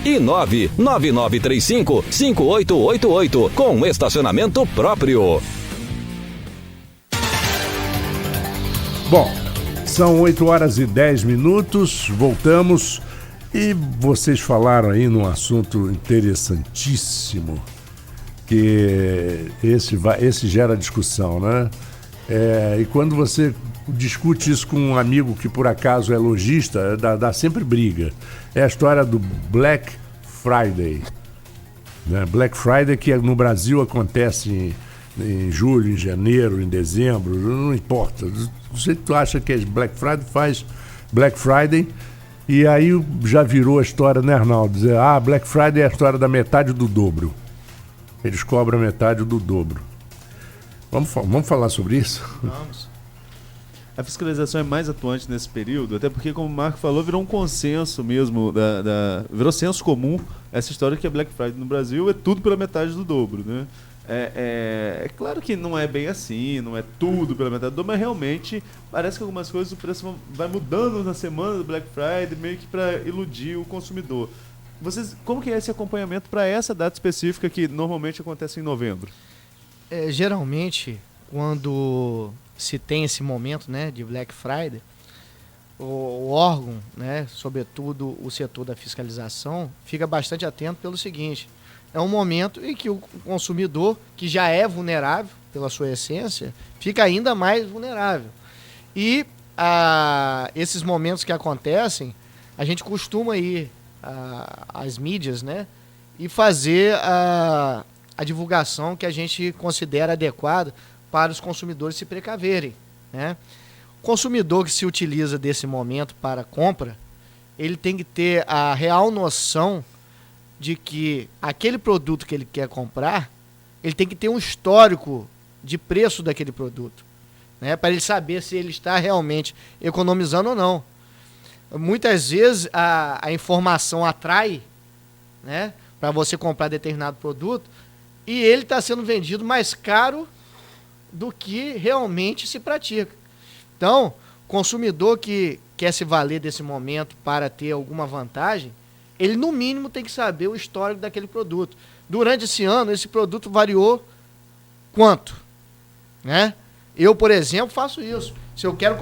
e 99935-5888 com estacionamento próprio. Bom, são 8h10, voltamos e vocês falaram aí num assunto interessantíssimo, que esse gera discussão, né? E quando você discute isso com um amigo que por acaso é lojista, dá sempre briga. É a história do Black Friday, né? Black Friday que no Brasil acontece em julho, em janeiro, em dezembro, não importa. Você tu acha que é Black Friday, faz Black Friday, e aí já virou a história, né, Arnaldo? Dizer, Black Friday é a história da metade do dobro. Eles cobram a metade do dobro. Vamos falar sobre isso? Vamos. A fiscalização é mais atuante nesse período, até porque, como o Marco falou, virou um consenso mesmo, virou senso comum essa história que a Black Friday no Brasil é tudo pela metade do dobro, né? É claro que não é bem assim, não é tudo pela metade do dobro, mas realmente parece que algumas coisas o preço vai mudando na semana do Black Friday, meio que para iludir o consumidor. Como que é esse acompanhamento para essa data específica que normalmente acontece em novembro? Geralmente, quando se tem esse momento, né, de Black Friday, o órgão, né, sobretudo o setor da fiscalização, fica bastante atento pelo seguinte: é um momento em que o consumidor, que já é vulnerável pela sua essência, fica ainda mais vulnerável. E esses momentos que acontecem, a gente costuma ir às mídias, né, e fazer a divulgação que a gente considera adequada para os consumidores se precaverem, né? O consumidor que se utiliza desse momento para compra, ele tem que ter a real noção de que aquele produto que ele quer comprar, ele tem que ter um histórico de preço daquele produto, né? Para ele saber se ele está realmente economizando ou não. Muitas vezes a informação atrai, né, para você comprar determinado produto, e ele está sendo vendido mais caro do que realmente se pratica. Então, o consumidor que quer se valer desse momento para ter alguma vantagem, ele no mínimo tem que saber o histórico daquele produto. Durante esse ano, esse produto variou quanto? Né? Eu, por exemplo, faço isso. Se eu quero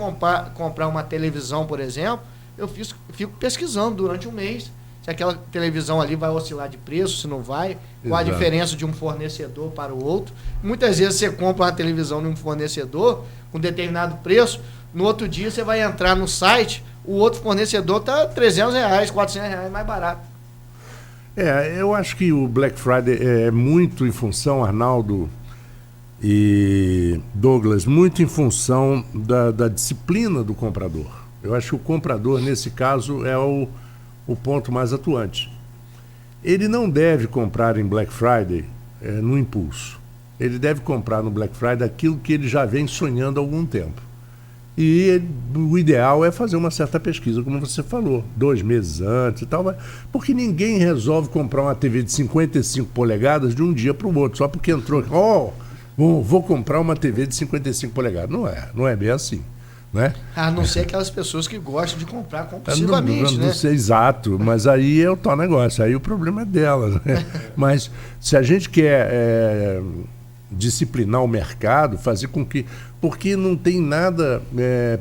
comprar uma televisão, por exemplo, eu fico pesquisando durante um mês se aquela televisão ali vai oscilar de preço, se não vai, qual a diferença de um fornecedor para o outro. Muitas vezes você compra uma televisão de um fornecedor com determinado preço, no outro dia você vai entrar no site, o outro fornecedor está R$300, R$400 mais barato. Eu acho que o Black Friday é muito em função, Arnaldo e Douglas, muito em função da disciplina do comprador. Eu acho que o comprador, nesse caso, é o ponto mais atuante. Ele não deve comprar em Black Friday no impulso. Ele deve comprar no Black Friday aquilo que ele já vem sonhando há algum tempo. E o ideal é fazer uma certa pesquisa, como você falou, 2 meses antes e tal, porque ninguém resolve comprar uma TV de 55 polegadas de um dia para o outro, só porque entrou, vou comprar uma TV de 55 polegadas. Não é bem assim. Né? A não ser aquelas pessoas que gostam de comprar compulsivamente, né? Não sei, exato, mas aí é o tal negócio, aí o problema é delas, né? Mas se a gente quer disciplinar o mercado, fazer com que... Porque não tem nada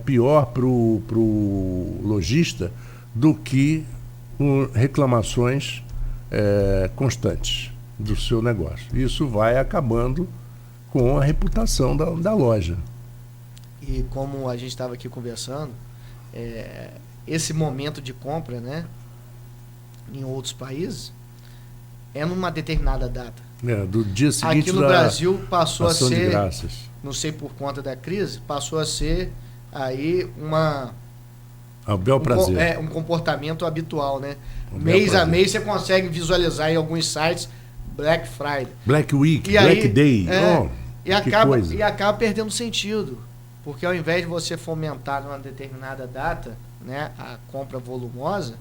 pior para o lojista do que reclamações constantes do seu negócio. Isso vai acabando com a reputação da loja. E como a gente estava aqui conversando, esse momento de compra, né, em outros países, é numa determinada data. Do dia seguinte. Aqui no Brasil passou a ser, não sei por conta da crise, passou a ser aí um comportamento habitual, né? Mês a mês você consegue visualizar em alguns sites Black Friday. Black Week, Black Day. E acaba perdendo sentido. Porque ao invés de você fomentar numa determinada data, né, a compra volumosa,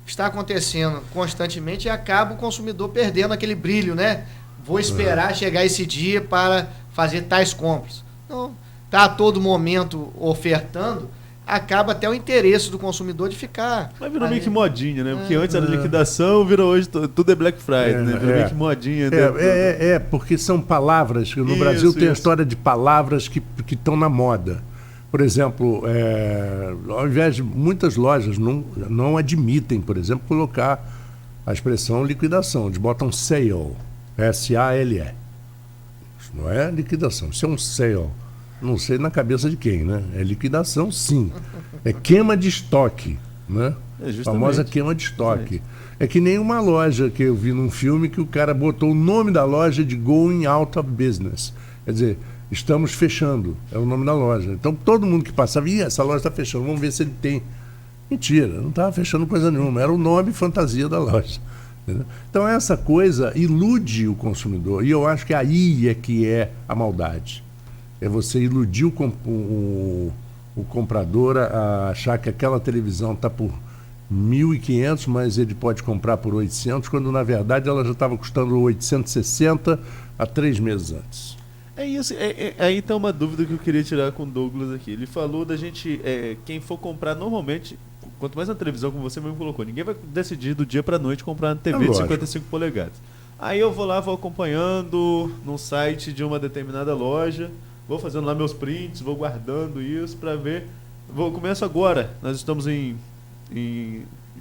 está acontecendo constantemente e acaba o consumidor perdendo aquele brilho, né? Vou esperar chegar esse dia para fazer tais compras. Não, está a todo momento ofertando, acaba até o interesse do consumidor de ficar... Mas virou meio que modinha, né? Porque antes era liquidação, virou hoje tudo é Black Friday, né? Virou meio que modinha. Porque são palavras, no Brasil tem a história de palavras que estão na moda. Por exemplo, ao invés de muitas lojas não admitem, por exemplo, colocar a expressão liquidação, eles botam sale, S-A-L-E. Isso não é liquidação, isso é um sale. Não sei na cabeça de quem, né? É liquidação, sim. É queima de estoque, né? Famosa queima de estoque. É que nem uma loja que eu vi num filme que o cara botou o nome da loja de Going Out of Business. Quer dizer, estamos fechando, é o nome da loja. Então todo mundo que passava, essa loja está fechando, vamos ver se ele tem. Mentira, não estava fechando coisa nenhuma, era o nome fantasia da loja. Entendeu? Então essa coisa ilude o consumidor, e eu acho que aí é que é a maldade. É você iludir o comprador a achar que aquela televisão está por 1.500, mas ele pode comprar por 800, quando na verdade ela já estava custando 860 há 3 meses antes. É isso, aí tá uma dúvida que eu queria tirar com o Douglas aqui. Ele falou da gente, quem for comprar normalmente, quanto mais na televisão, como você mesmo colocou, ninguém vai decidir do dia para noite comprar uma TV de 55 polegadas. Aí eu vou lá, vou acompanhando no site de uma determinada loja, vou fazendo lá meus prints, vou guardando isso para ver. Começo agora, nós estamos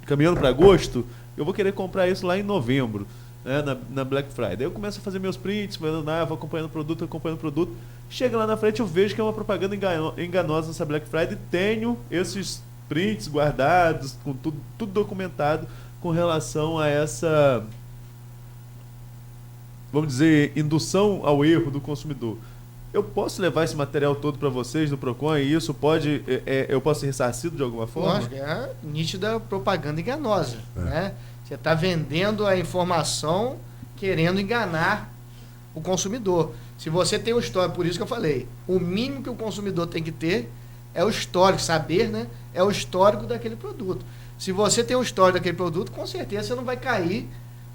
caminhando para agosto, eu vou querer comprar isso lá em novembro, né, na Black Friday. Eu começo a fazer meus prints, vou acompanhando o produto. Chega lá na frente, eu vejo que é uma propaganda enganosa nessa Black Friday. Tenho esses prints guardados, com tudo documentado com relação a essa, vamos dizer, indução ao erro do consumidor. Eu posso levar esse material todo para vocês do Procon e isso pode, eu posso ser ressarcido de alguma forma? Lógico, é nítida propaganda enganosa, né? Você está vendendo a informação querendo enganar o consumidor. Se você tem o histórico, por isso que eu falei, o mínimo que o consumidor tem que ter é o histórico, saber, né? É o histórico daquele produto. Se você tem o histórico daquele produto, com certeza você não vai cair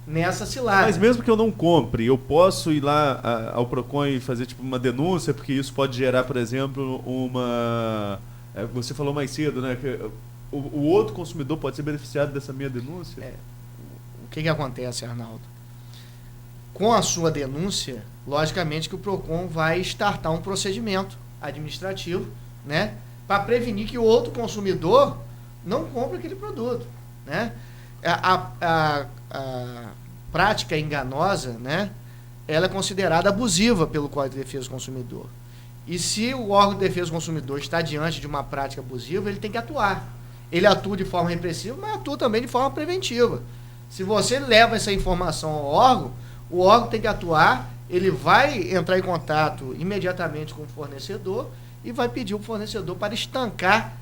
nessa cilada. Mas mesmo que eu não compre, eu posso ir lá ao Procon e fazer tipo uma denúncia, porque isso pode gerar, por exemplo, uma... você falou mais cedo, né? Que o outro consumidor pode ser beneficiado dessa minha denúncia? O que acontece, Arnaldo? Com a sua denúncia, logicamente que o Procon vai startar um procedimento administrativo, né? Para prevenir que o outro consumidor não compre aquele produto, né? A prática enganosa, né, ela é considerada abusiva pelo Código de Defesa do Consumidor. E se o órgão de defesa do consumidor está diante de uma prática abusiva, ele tem que atuar. Ele atua de forma repressiva, mas atua também de forma preventiva. Se você leva essa informação ao órgão, o órgão tem que atuar, ele vai entrar em contato imediatamente com o fornecedor e vai pedir o fornecedor para estancar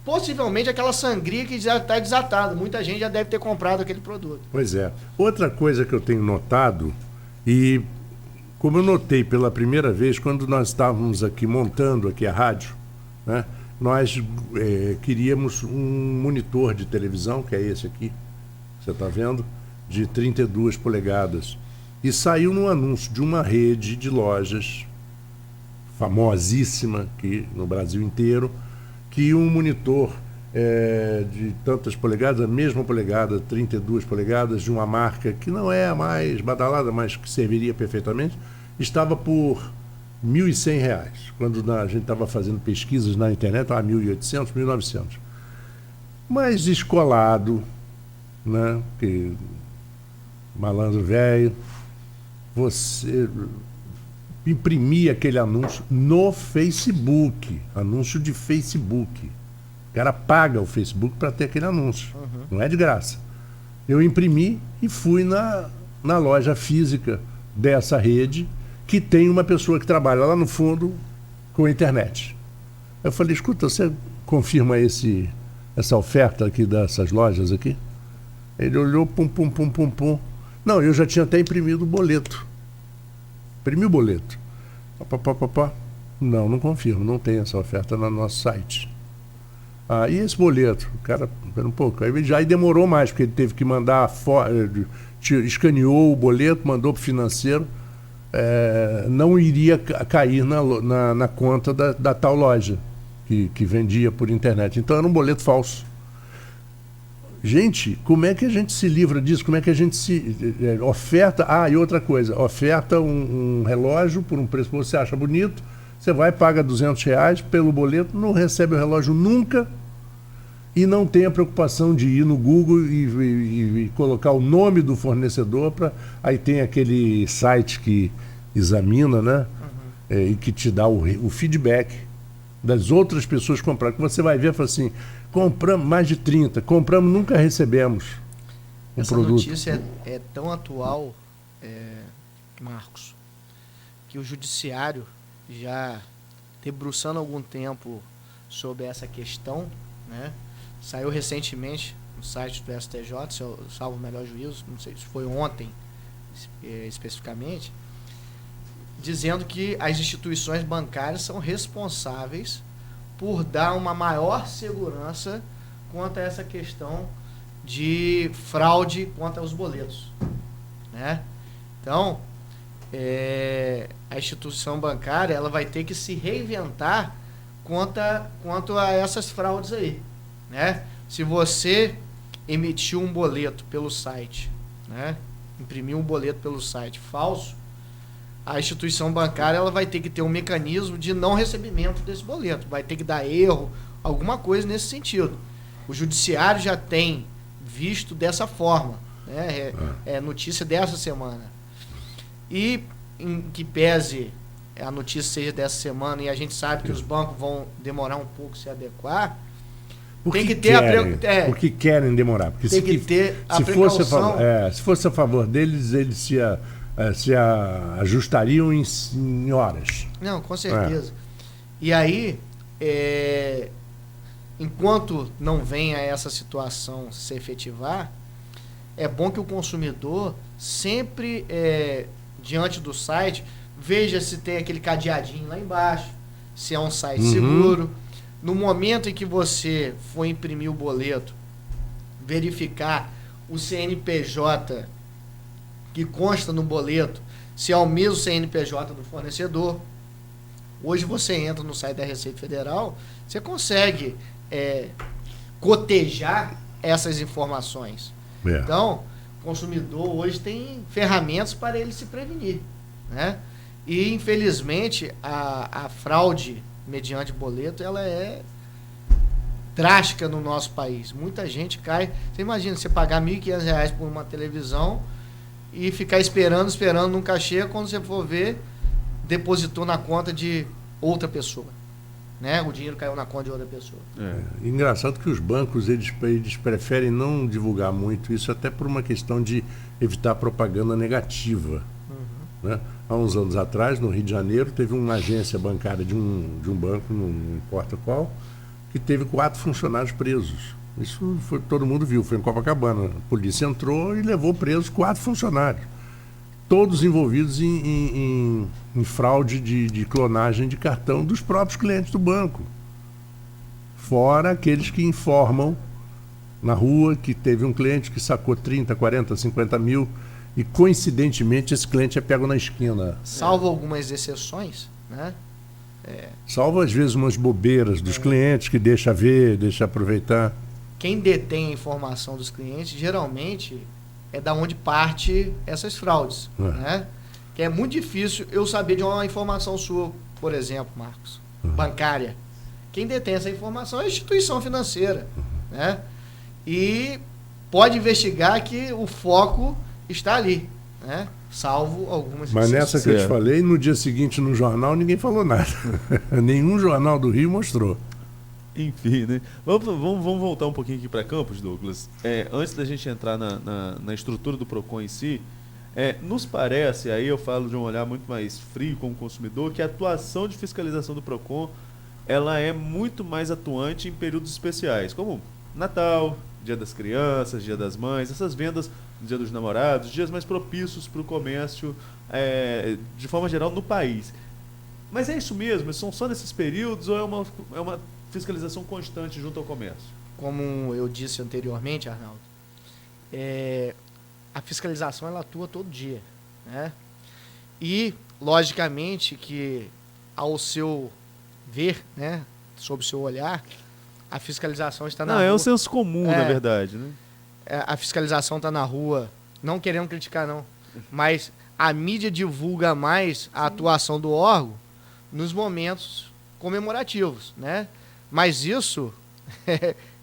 possivelmente aquela sangria que já está desatada. Muita gente já deve ter comprado aquele produto. Pois é. Outra coisa que eu tenho notado, e como eu notei pela primeira vez, quando nós estávamos aqui montando aqui a rádio, né, nós queríamos um monitor de televisão, que é esse aqui, você está vendo, de 32 polegadas. E saiu num anúncio de uma rede de lojas famosíssima aqui no Brasil inteiro, que um monitor de tantas polegadas, a mesma polegada, 32 polegadas, de uma marca que não é a mais badalada, mas que serviria perfeitamente, estava por R$ 1.100. Quando a gente estava fazendo pesquisas na internet, estava R$ 1.800, R$ 1.900. Mas descolado, né? Que malandro velho, você imprimir aquele anúncio no Facebook, anúncio de Facebook. O cara paga o Facebook para ter aquele anúncio, não é de graça. Eu imprimi e fui na loja física dessa rede, que tem uma pessoa que trabalha lá no fundo com a internet. Eu falei, escuta, você confirma essa oferta aqui dessas lojas aqui? Ele olhou, pum. Não, eu já tinha até imprimido o boleto. Imprimi o boleto. Não confirmo, não tem essa oferta no nosso site. E esse boleto? O cara, espera um pouco. Aí demorou mais, porque ele teve que mandar, escaneou o boleto, mandou para o financeiro, não iria cair na conta da tal loja. que vendia por internet. Então era um boleto falso. Gente, como é que a gente se livra disso? Como é que a gente se oferta? Ah, e outra coisa, oferta um relógio por um preço que você acha bonito, você vai, paga R$200 pelo boleto, não recebe o relógio nunca e não tem a preocupação de ir no Google e colocar o nome do fornecedor. Aí tem aquele site que examina, né? E que te dá o feedback das outras pessoas que compraram, que você vai ver e fala assim, compramos mais de 30, compramos, nunca recebemos um Essa produto. notícia é tão atual, Marcos, que o judiciário já debruçando há algum tempo sobre essa questão, né? Saiu recentemente no site do STJ, se eu salvo o melhor juízo, não sei se foi ontem especificamente, dizendo que as instituições bancárias são responsáveis por dar uma maior segurança quanto a essa questão de fraude quanto aos boletos, né? Então, a instituição bancária ela vai ter que se reinventar quanto a essas fraudes aí, né? Se você emitiu um boleto pelo site, né? Imprimiu um boleto pelo site falso, a instituição bancária ela vai ter que ter um mecanismo de não recebimento desse boleto, vai ter que dar erro, alguma coisa nesse sentido. O judiciário já tem visto dessa forma, né? É notícia dessa semana. E em que pese a notícia seja dessa semana e a gente sabe que os bancos vão demorar um pouco se adequar, tem que ter porque querem demorar. Porque tem que ter a precaução. Se fosse a favor deles, eles se ajustariam em horas. Não, com certeza. E aí, enquanto não venha essa situação se efetivar, é bom que o consumidor sempre, diante do site, veja se tem aquele cadeadinho lá embaixo, se é um site seguro. No momento em que você for imprimir o boleto, verificar o CNPJ que consta no boleto, se é o mesmo CNPJ do fornecedor. Hoje você entra no site da Receita Federal, você consegue cotejar essas informações. Então, o consumidor hoje tem ferramentas para ele se prevenir, né? E, infelizmente, a fraude mediante boleto, ela é drástica no nosso país. Muita gente cai. Você imagina, você pagar R$1.500 por uma televisão e ficar esperando, nunca chega, quando você for ver, depositou na conta de outra pessoa, né? O dinheiro caiu na conta de outra pessoa. Engraçado que os bancos, eles preferem não divulgar muito isso, até por uma questão de evitar propaganda negativa. Né? Há uns anos atrás, no Rio de Janeiro, teve uma agência bancária de um banco, não importa qual, que teve 4 funcionários presos. Isso todo mundo viu, foi em Copacabana. A polícia entrou e levou presos 4 funcionários. Todos envolvidos em fraude de clonagem de cartão dos próprios clientes do banco. Fora aqueles que informam na rua que teve um cliente que sacou 30, 40, 50 mil e, coincidentemente, esse cliente é pego na esquina. Salvo algumas exceções, né? Salvo, às vezes, umas bobeiras dos clientes que deixa ver, deixa aproveitar. Quem detém a informação dos clientes, geralmente, é da onde parte essas fraudes, né? Que é muito difícil eu saber de uma informação sua, por exemplo, Marcos, bancária. Quem detém essa informação é a instituição financeira, né? E pode investigar que o foco está ali, né? Salvo algumas... Mas nessa que eu te falei, no dia seguinte no jornal ninguém falou nada. Nenhum jornal do Rio mostrou. Enfim, né? Vamos voltar um pouquinho aqui para Campos, Douglas. Antes da gente entrar na estrutura do PROCON em si, nos parece, aí eu falo de um olhar muito mais frio como consumidor, que a atuação de fiscalização do PROCON ela é muito mais atuante em períodos especiais, como Natal, Dia das Crianças, Dia das Mães, essas vendas, Dia dos Namorados, dias mais propícios para o comércio, de forma geral, no país. Mas é isso mesmo? São só nesses períodos ou é uma fiscalização constante junto ao comércio? Como eu disse anteriormente, Arnaldo, a fiscalização ela atua todo dia, né? E, logicamente, que ao seu ver, né, sob o seu olhar, a fiscalização está na Não, rua. é um senso comum, na verdade, né? A fiscalização está na rua, não querendo criticar, não. Mas a mídia divulga mais a atuação do órgão nos momentos comemorativos, né? Mas isso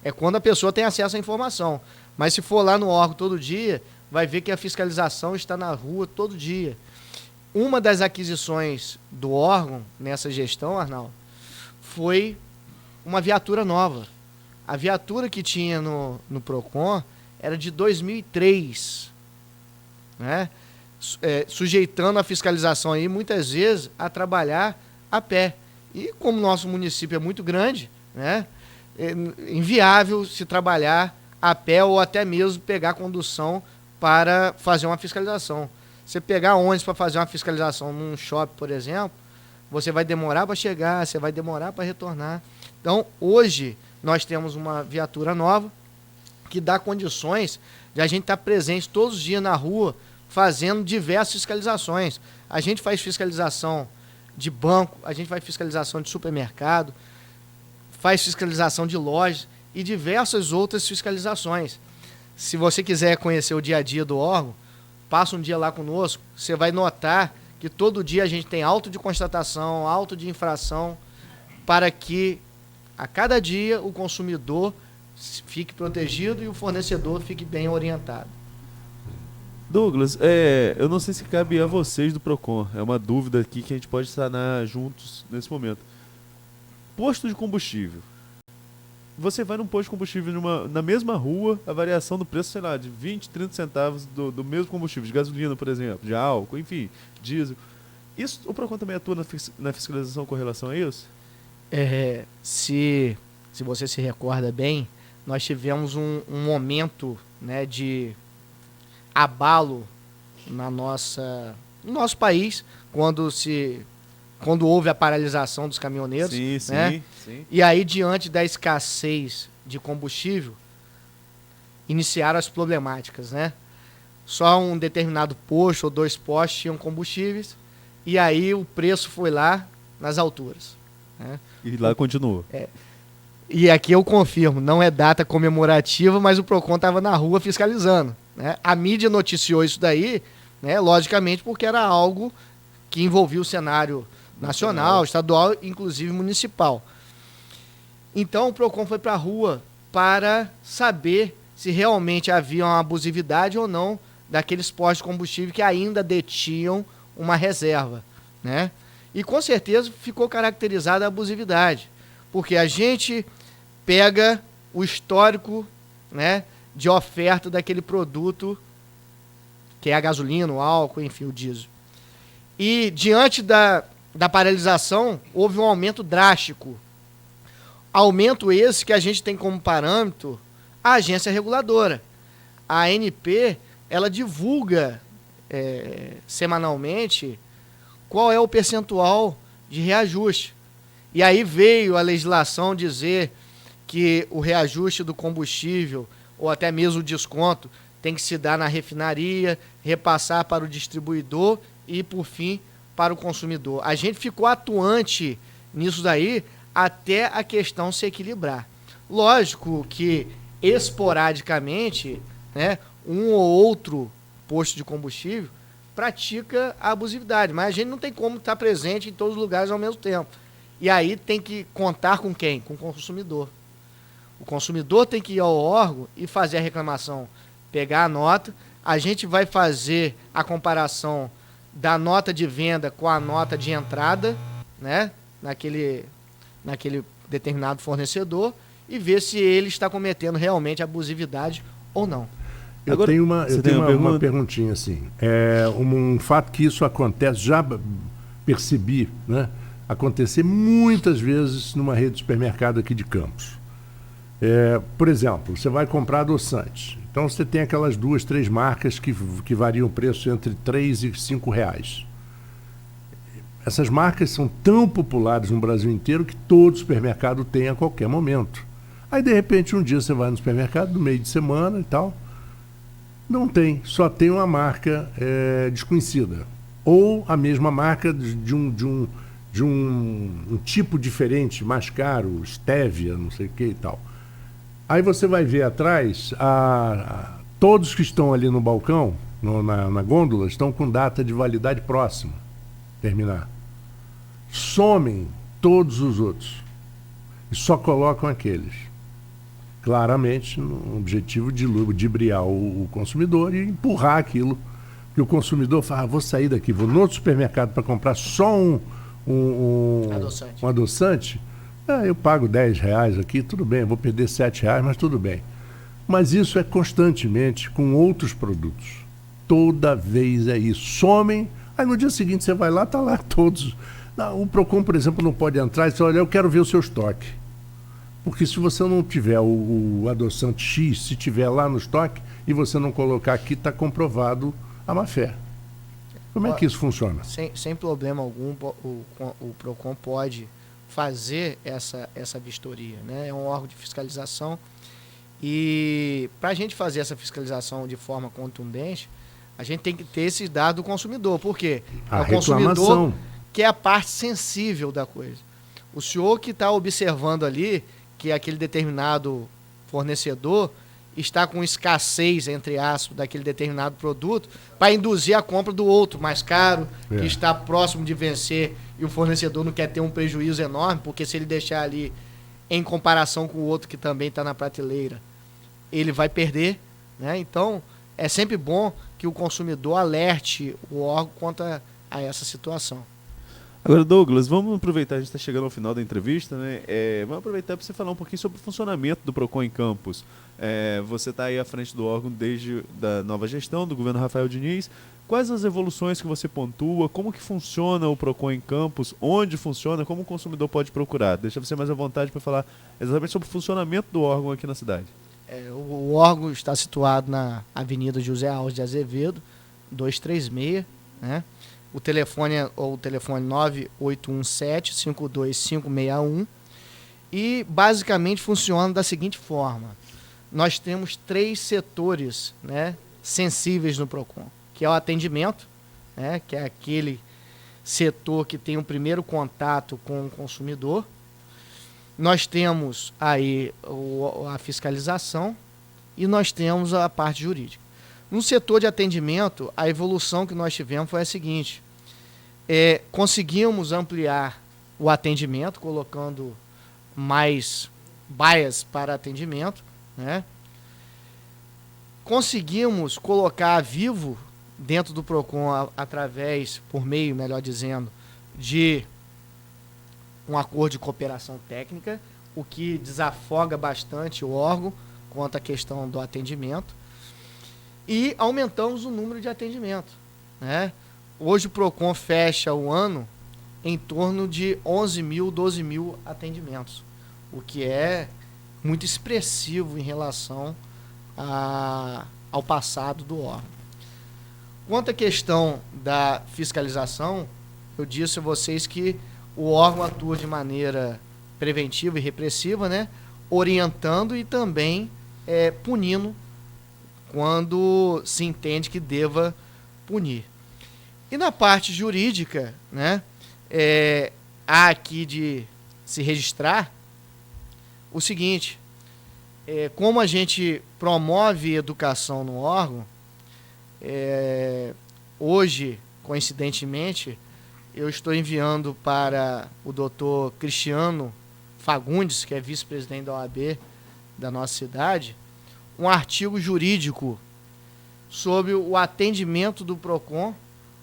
é quando a pessoa tem acesso à informação. Mas se for lá no órgão todo dia, vai ver que a fiscalização está na rua todo dia. Uma das aquisições do órgão nessa gestão, Arnaldo, foi uma viatura nova. A viatura que tinha no PROCON era de 2003, né? Sujeitando a fiscalização aí, muitas vezes, a trabalhar a pé. E como nosso município é muito grande, né? É inviável se trabalhar a pé ou até mesmo pegar condução para fazer uma fiscalização. Você pegar ônibus para fazer uma fiscalização num shopping, por exemplo, você vai demorar para chegar, você vai demorar para retornar. Então, hoje, nós temos uma viatura nova que dá condições de a gente estar presente todos os dias na rua, fazendo diversas fiscalizações. A gente faz fiscalização de banco, a gente faz fiscalização de supermercado, faz fiscalização de lojas e diversas outras fiscalizações. Se você quiser conhecer o dia a dia do órgão, passa um dia lá conosco, você vai notar que todo dia a gente tem auto de constatação, auto de infração, para que a cada dia o consumidor fique protegido e o fornecedor fique bem orientado. Douglas, eu não sei se cabe a vocês do PROCON, é uma dúvida aqui que a gente pode sanar juntos nesse momento. Posto de combustível. Você vai num posto de combustível na mesma rua, a variação do preço, sei lá, de 20, 30 centavos do mesmo combustível, de gasolina, por exemplo, de álcool, enfim, diesel. Isso, o PROCON também atua na fiscalização com relação a isso? Se você se recorda bem, nós tivemos um momento, né, de abalo no nosso país, quando houve a paralisação dos caminhoneiros. Sim, né? sim. E aí, diante da escassez de combustível, iniciaram as problemáticas, né? Só um determinado posto ou 2 postos tinham combustíveis, e aí o preço foi lá nas alturas, né? E lá continuou. E aqui eu confirmo, não é data comemorativa, mas o PROCON estava na rua fiscalizando, né? A mídia noticiou isso daí, né? Logicamente porque era algo que envolvia o cenário nacional, estadual, inclusive municipal. Então o PROCON foi para a rua para saber se realmente havia uma abusividade ou não daqueles postos de combustível que ainda detinham uma reserva, né? E com certeza ficou caracterizada a abusividade, porque a gente pega o histórico, né, de oferta daquele produto, que é a gasolina, o álcool, enfim, o diesel. E diante da paralisação, houve um aumento drástico. Aumento esse que a gente tem como parâmetro a agência reguladora. A ANP, ela divulga semanalmente qual é o percentual de reajuste. E aí veio a legislação dizer que o reajuste do combustível, ou até mesmo o desconto, tem que se dar na refinaria, repassar para o distribuidor e, por fim, para o consumidor. A gente ficou atuante nisso daí até a questão se equilibrar. Lógico que, esporadicamente, né, um ou outro posto de combustível pratica a abusividade, mas a gente não tem como estar presente em todos os lugares ao mesmo tempo. E aí tem que contar com quem? Com o consumidor. O consumidor tem que ir ao órgão e fazer a reclamação, pegar a nota, a gente vai fazer a comparação da nota de venda com a nota de entrada, né, naquele determinado fornecedor, e ver se ele está cometendo realmente abusividade ou não. Eu tenho uma perguntinha assim. Um fato que isso acontece, já percebi, né, acontecer muitas vezes numa rede de supermercado aqui de Campos. Por exemplo, você vai comprar adoçante. Então você tem aquelas 2, 3 marcas que variam o preço entre R$ e R$5. Essas marcas são tão populares no Brasil inteiro que todo supermercado tem a qualquer momento. Aí, de repente, um dia você vai no supermercado, no meio de semana e tal, não tem, só tem uma marca desconhecida. Ou a mesma marca de de um tipo diferente, mais caro, stevia, não sei o que e tal. Aí você vai ver atrás, todos que estão ali no balcão, na gôndola, estão com data de validade próxima, terminar. Somem todos os outros e só colocam aqueles. Claramente, no objetivo de ludibriar o consumidor e empurrar aquilo que o consumidor fala, vou sair daqui, vou no outro supermercado para comprar só um adoçante. Eu pago R$10 aqui, tudo bem, vou perder R$7, mas tudo bem. Mas isso é constantemente com outros produtos. Toda vez é isso. Somem, aí no dia seguinte você vai lá, tá lá todos. Não, o Procon, por exemplo, não pode entrar e dizer, olha, eu quero ver o seu estoque. Porque se você não tiver o adoçante X, se tiver lá no estoque, e você não colocar aqui, está comprovado a má-fé. Como é que isso funciona? Sem problema algum, o Procon pode fazer essa vistoria, né? É um órgão de fiscalização e para a gente fazer essa fiscalização de forma contundente, a gente tem que ter esses dados do consumidor. Por quê? É o consumidor que é a parte sensível da coisa. O senhor que está observando ali que aquele determinado fornecedor está com escassez, entre aspas, daquele determinado produto, para induzir a compra do outro mais caro, que está próximo de vencer, e o fornecedor não quer ter um prejuízo enorme, porque se ele deixar ali em comparação com o outro que também está na prateleira, ele vai perder, né? Então, é sempre bom que o consumidor alerte o órgão quanto a essa situação. Agora, Douglas, vamos aproveitar, a gente está chegando ao final da entrevista, né? Vamos aproveitar para você falar um pouquinho sobre o funcionamento do Procon em Campos. Você está aí à frente do órgão desde da nova gestão do governo Rafael Diniz. Quais as evoluções que você pontua? Como que funciona o Procon em Campos? Onde funciona? Como o consumidor pode procurar? Deixa você mais à vontade para falar exatamente sobre o funcionamento do órgão aqui na cidade. O órgão está situado na Avenida José Alves de Azevedo, 236, né? O telefone é o telefone 9817-52561 e basicamente funciona da seguinte forma. Nós temos 3 setores, né, sensíveis no Procon, que é o atendimento, né, que é aquele setor que tem o primeiro contato com o consumidor. Nós temos aí a fiscalização e nós temos a parte jurídica. No setor de atendimento, a evolução que nós tivemos foi a seguinte: conseguimos ampliar o atendimento, colocando mais baias para atendimento, né? Conseguimos colocar a Vivo dentro do Procon por meio, melhor dizendo, de um acordo de cooperação técnica, o que desafoga bastante o órgão quanto à questão do atendimento. E aumentamos o número de atendimento, né? Hoje o Procon fecha o ano em torno de 11 mil, 12 mil atendimentos, o que é muito expressivo em relação ao passado do órgão. Quanto à questão da fiscalização, eu disse a vocês que o órgão atua de maneira preventiva e repressiva, né? Orientando e também punindo quando se entende que deva punir. E na parte jurídica, né, há aqui de se registrar o seguinte: como a gente promove educação no órgão, hoje, coincidentemente, eu estou enviando para o doutor Cristiano Fagundes, que é vice-presidente da OAB da nossa cidade, um artigo jurídico sobre o atendimento do Procon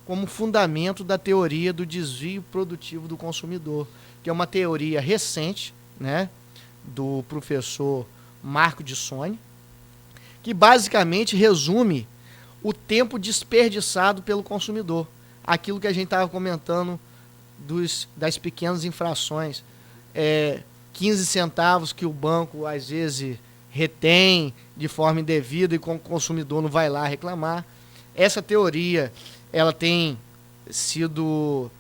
como fundamento da teoria do desvio produtivo do consumidor, que é uma teoria recente, né, do professor Marco de Sony, que basicamente resume o tempo desperdiçado pelo consumidor. Aquilo que a gente estava comentando das pequenas infrações, 15 centavos que o banco às vezes retém de forma indevida e com o consumidor não vai lá reclamar. Essa teoria ela tem sido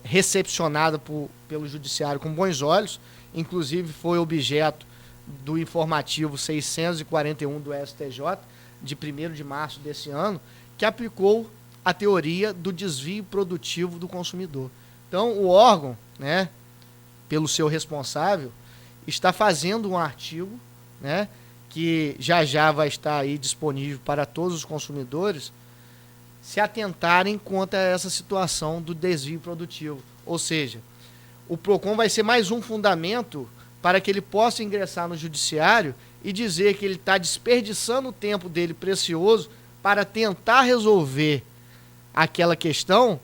recepcionada pelo judiciário com bons olhos, inclusive foi objeto do informativo 641 do STJ, de 1º de março desse ano, que aplicou a teoria do desvio produtivo do consumidor. Então, o órgão, né, pelo seu responsável, está fazendo um artigo, né, que já vai estar aí disponível para todos os consumidores se atentarem contra essa situação do desvio produtivo. Ou seja, o PROCON vai ser mais um fundamento para que ele possa ingressar no judiciário e dizer que ele está desperdiçando o tempo dele precioso para tentar resolver aquela questão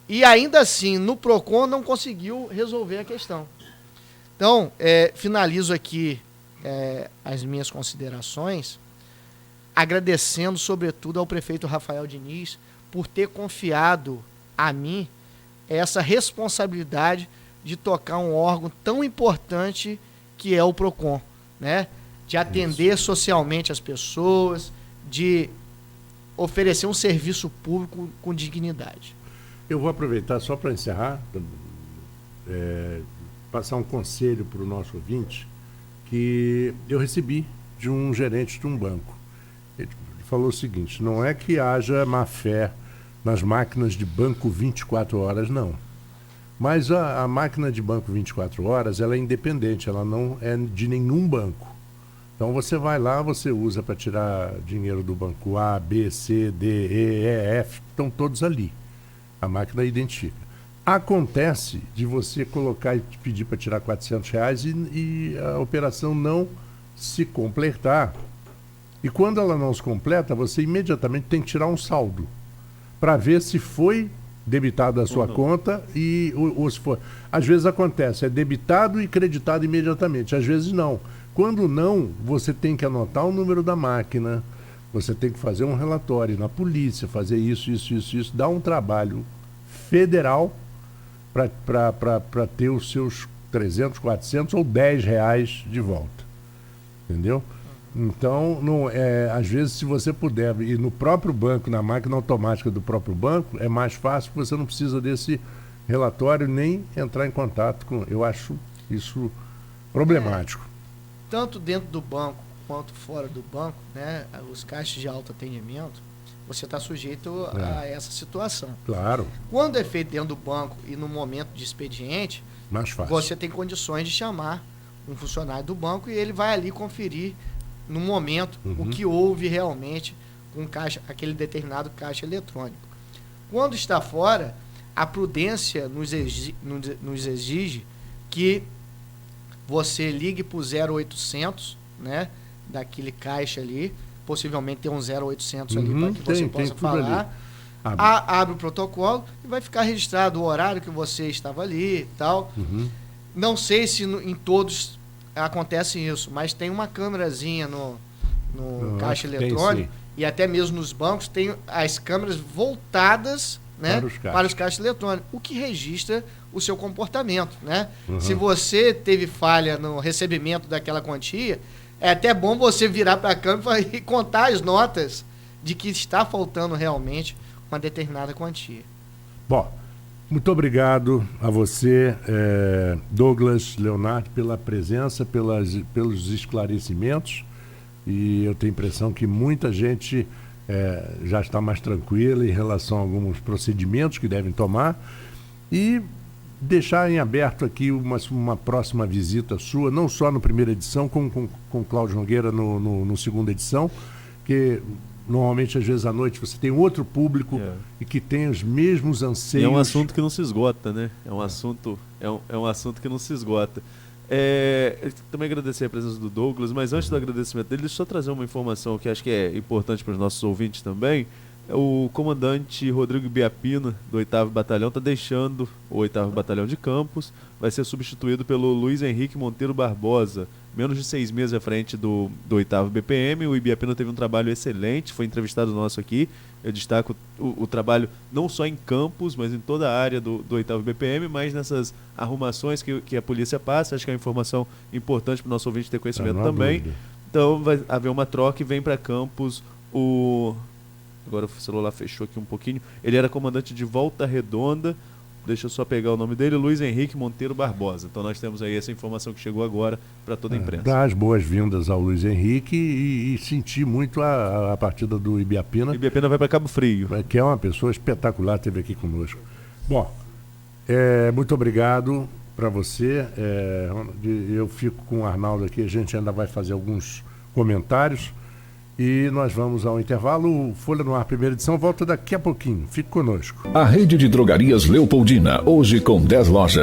e ainda assim no PROCON não conseguiu resolver a questão. Então, finalizo aqui as minhas considerações agradecendo sobretudo ao prefeito Rafael Diniz por ter confiado a mim essa responsabilidade de tocar um órgão tão importante que é o PROCON, né? De atender socialmente as pessoas, de oferecer um serviço público com dignidade. Eu vou aproveitar só para encerrar, passar um conselho para o nosso ouvinte, que eu recebi de um gerente de um banco. Ele falou o seguinte: não é que haja má fé nas máquinas de banco 24 horas, não. Mas a máquina de banco 24 horas, ela é independente, ela não é de nenhum banco. Então você vai lá, você usa para tirar dinheiro do banco A, B, C, D, E, F, estão todos ali. A máquina identifica. Acontece de você colocar e pedir para tirar R$400 e a operação não se completar. E quando ela não se completa, você imediatamente tem que tirar um saldo para ver se foi debitado a sua conta ou se for. Às vezes acontece, é debitado e creditado imediatamente, às vezes não. Quando não, você tem que anotar o número da máquina, você tem que fazer um relatório na polícia, fazer isso, dá um trabalho federal para ter os seus 300, 400 ou R$10 de volta. Entendeu? Então, às vezes, se você puder ir no próprio banco, na máquina automática do próprio banco, é mais fácil, porque você não precisa desse relatório nem entrar em contato com. Eu acho isso problemático. Tanto dentro do banco quanto fora do banco, né, os caixas de autoatendimento, você está sujeito a essa situação. Claro. Quando é feito dentro do banco e no momento de expediente, mais fácil. Você tem condições de chamar um funcionário do banco e ele vai ali conferir no momento o que houve realmente com aquele determinado caixa eletrônico. Quando está fora, a prudência nos exige que você ligue para o 0800, né, daquele caixa ali, possivelmente tem um 0800 ali para que você possa falar, abre o protocolo e vai ficar registrado o horário que você estava ali e tal. Não sei se em todos acontece isso, mas tem uma câmerazinha no caixa eletrônico e até mesmo nos bancos tem as câmeras voltadas, né, para os caixas eletrônicos, o que registra o seu comportamento, né? Se você teve falha no recebimento daquela quantia, é até bom você virar para a câmera e contar as notas de que está faltando realmente uma determinada quantia. Bom, muito obrigado a você, Douglas Leonardo, pela presença, pelos esclarecimentos, e eu tenho a impressão que muita gente já está mais tranquila em relação a alguns procedimentos que devem tomar, e deixar em aberto aqui uma próxima visita sua, não só no primeira edição, como com Cláudio Nogueira no segunda edição, que normalmente às vezes à noite você tem outro público e que tem os mesmos anseios. E é um assunto que não se esgota, né? É um assunto que não se esgota. Também agradecer a presença do Douglas, mas antes do agradecimento dele, deixa eu só trazer uma informação que acho que é importante para os nossos ouvintes também. O comandante Rodrigo Biapina, do 8º Batalhão, está deixando o 8º Batalhão de Campos, vai ser substituído pelo Luiz Henrique Monteiro Barbosa, menos de 6 meses à frente do 8º BPM. O Ibiapina teve um trabalho excelente, foi entrevistado nosso aqui. Eu destaco o trabalho não só em Campos, mas em toda a área do 8º BPM, mas nessas arrumações que a polícia passa. Acho que é uma informação importante para o nosso ouvinte ter conhecimento também. Dúvida. Então vai haver uma troca e vem para Campos Agora o celular fechou aqui um pouquinho. Ele era comandante de Volta Redonda. Deixa eu só pegar o nome dele, Luiz Henrique Monteiro Barbosa. Então nós temos aí essa informação que chegou agora para toda a imprensa. Dar as boas-vindas ao Luiz Henrique e sentir muito a partida do Ibiapina. Ibiapina vai para Cabo Frio. Que é uma pessoa espetacular, esteve aqui conosco. Bom, Muito obrigado para você. Eu fico com o Arnaldo aqui, a gente ainda vai fazer alguns comentários e nós vamos ao intervalo. O Folha no Ar, primeira edição, volta daqui a pouquinho. Fique conosco. A rede de drogarias Leopoldina, hoje com 10 lojas.